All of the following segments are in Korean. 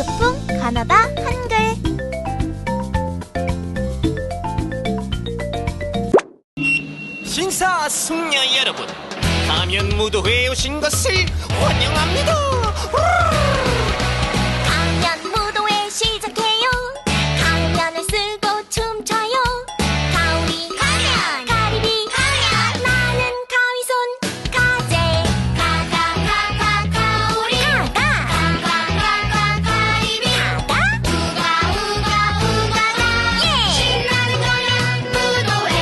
스마트폰 가나다 한글. 신사숙녀 여러분, 가면 무도회에 오신 것을 환영합니다. 가면 무도회 시작해요. 가면을 쓰고 춤춰요. 가오리 가면, 가리비 가면, 나는 가위손 가재. 가가 가오리 가가 가리비 가가 우가 예. 신나는 가면 무도회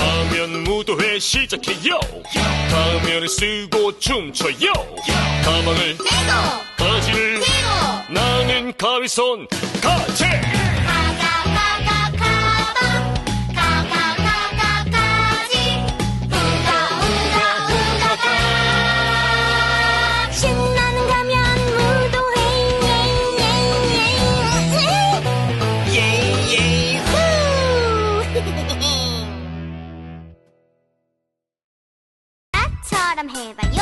가면 무도회 시작해요. 가면을 쓰고 춤춰요. 가방을 내고 바지를 내고 나는 가위손 가재. 가방 가지 우가 신나는 가면 무도회 예예. 나처럼 해봐요.